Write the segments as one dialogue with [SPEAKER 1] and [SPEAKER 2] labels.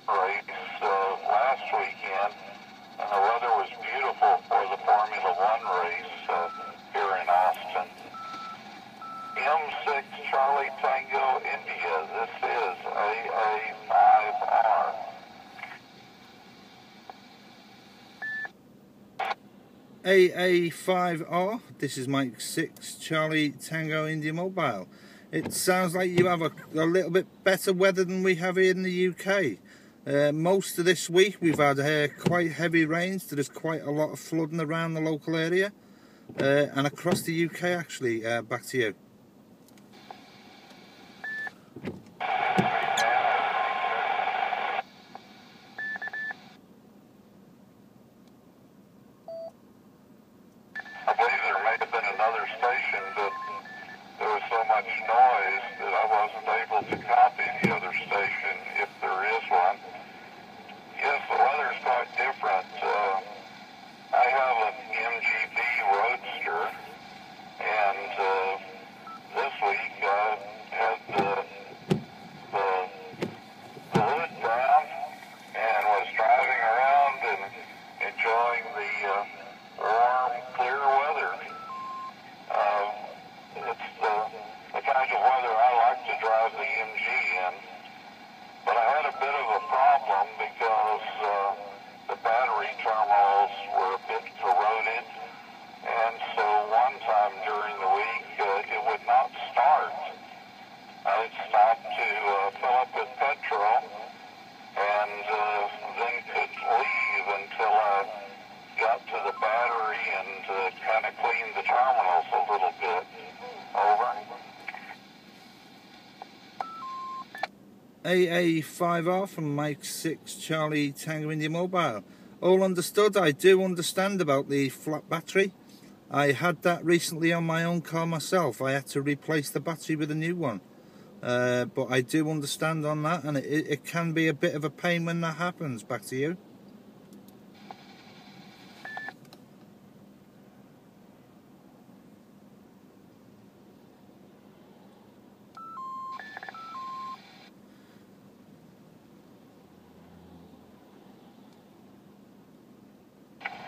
[SPEAKER 1] race last weekend, and the weather was beautiful for the Formula One race here in Austin. M6 Charlie Tango India, this is AA5R.
[SPEAKER 2] AA5R, this is Mike 6 Charlie Tango India Mobile. It sounds like you have a little bit better weather than we have here in the UK. Most of this week we've had quite heavy rains. There's quite a lot of flooding around the local area and across the UK actually. Back to you.
[SPEAKER 1] I believe there may have been another station, but there was so much noise that I wasn't able to copy the other station, if there is one. Yes, the weather's quite different. I have an MGB Roadster, and this week I had the hood down and was driving around and enjoying the warm, clear weather. It's the kind of weather I like to drive the MG in. But I had a bit of a problem because the battery terminals were a bit corroded. And so one time during the week, it would not start. I'd stop to fill up with petrol and then could leave until I got to the battery and kind of cleaned the terminals a little bit. Over.
[SPEAKER 2] AA5R from Mike 6 Charlie Tango India Mobile. All understood. I do understand about the flat battery. I had that recently on my own car myself. I had to replace the battery with a new one. But I do understand on that, and it can be a bit of a pain when that happens. Back to you.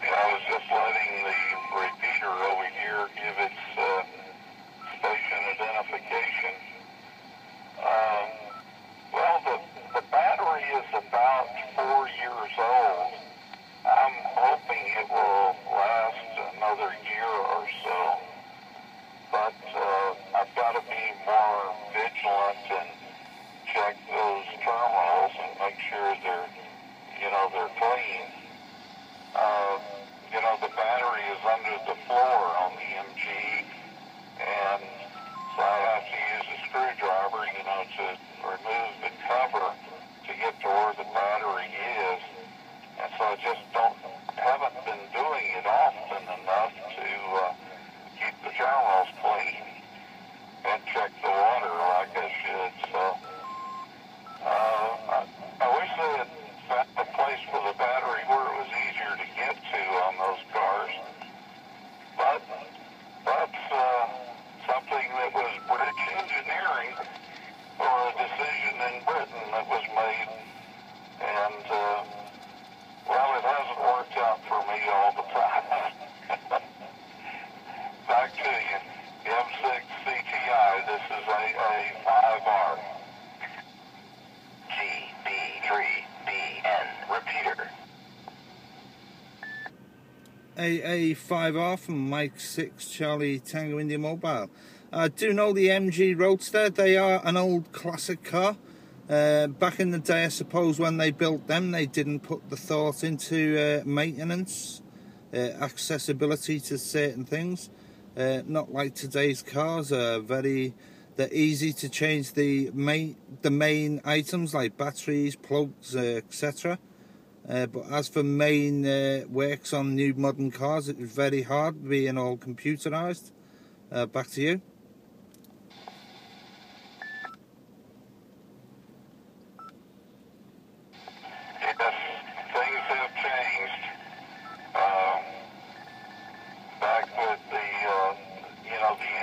[SPEAKER 1] I was just letting the repeater over here give its station identification. Well, the battery is about 4 years old. I'm hoping it will last another year or so. But I've got to be more vigilant and check those terminals and make sure they're clean. The battery is under the floor on the MG, and so I have to use a screwdriver, to remove the cover to get to where the battery is. And so I just haven't been doing it often enough to keep the terminals clean and check the water like I should. So I wish they had found a place for the battery where it was easier to get to on those cars. But that's something that was British engineering, or a decision in Britain that was made. And, well, it hasn't worked out for me all the time. Back to you. M6CTI, this is AA5R. GB3BN, repeater.
[SPEAKER 2] AA5R from Mike 6 Charlie Tango India Mobile. I do know the MG Roadster. They are an old classic car. Back in the day, I suppose, when they built them, they didn't put the thought into maintenance, accessibility to certain things. Not like today's cars. They're easy to change the main items like batteries, plugs, etc. But as for main works on new modern cars, it's very hard being all computerized. Back to you.
[SPEAKER 1] Yes, things have changed. Back with the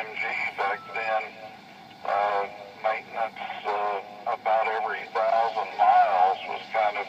[SPEAKER 1] MG back then, maintenance about every 1,000 miles was kind of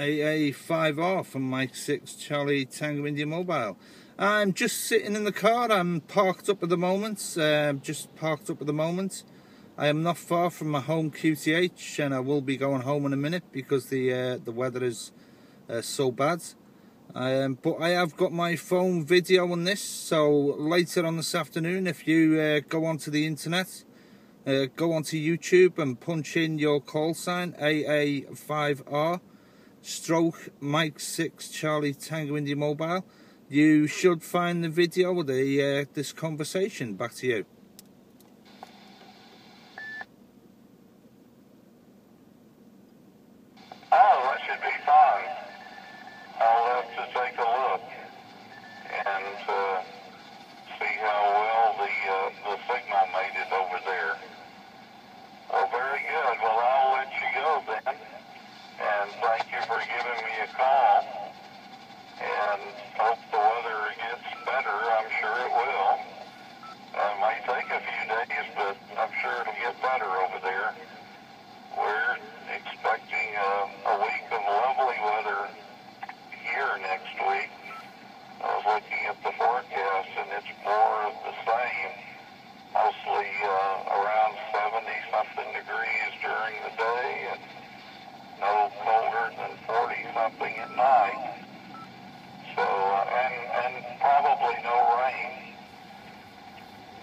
[SPEAKER 2] AA5R from Mike 6 Charlie Tango India Mobile. I'm just sitting in the car. I'm parked up at the moment. Just parked up at the moment. I am not far from my home QTH, and I will be going home in a minute because the weather is so bad. But I have got my phone video on this, so later on this afternoon, if you go onto the internet, go onto YouTube and punch in your call sign AA5R stroke Mike 6 Charlie Tango India Mobile, you should find the video of this conversation. Back to you.
[SPEAKER 1] Oh, that should be fine. I'll have to take a look and see how well the signal made it over there. Well, very good. Well, I'll let you go then. And thank you for giving me a call. And hope the weather gets better. I'm sure it will. It might take a few days, but I'm sure it'll get better over there. We're expecting a week of lovely weather here next week. I was looking at the forecast, and it's more of the same. Mostly around 70-something degrees during the day, and no colder than 40-something at night. So, and probably no rain.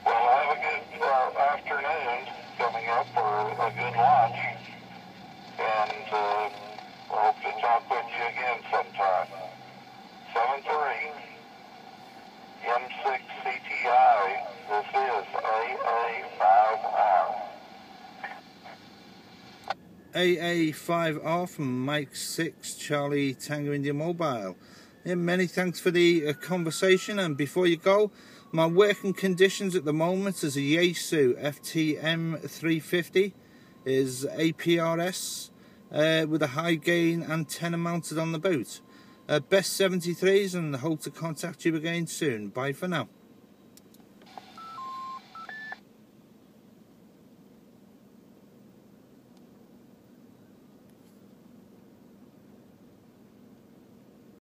[SPEAKER 1] Well, have a good afternoon coming up, or a good lunch, and hope to talk with you again sometime. 73 M6CTI, this is AA5R.
[SPEAKER 2] AA5R from Mike 6 Charlie Tango India Mobile. Yeah, many thanks for the conversation. And before you go, my working conditions at the moment is a Yaesu FTM 350 is APRS with a high gain antenna mounted on the boot. Best 73s, and hope to contact you again soon. Bye for now.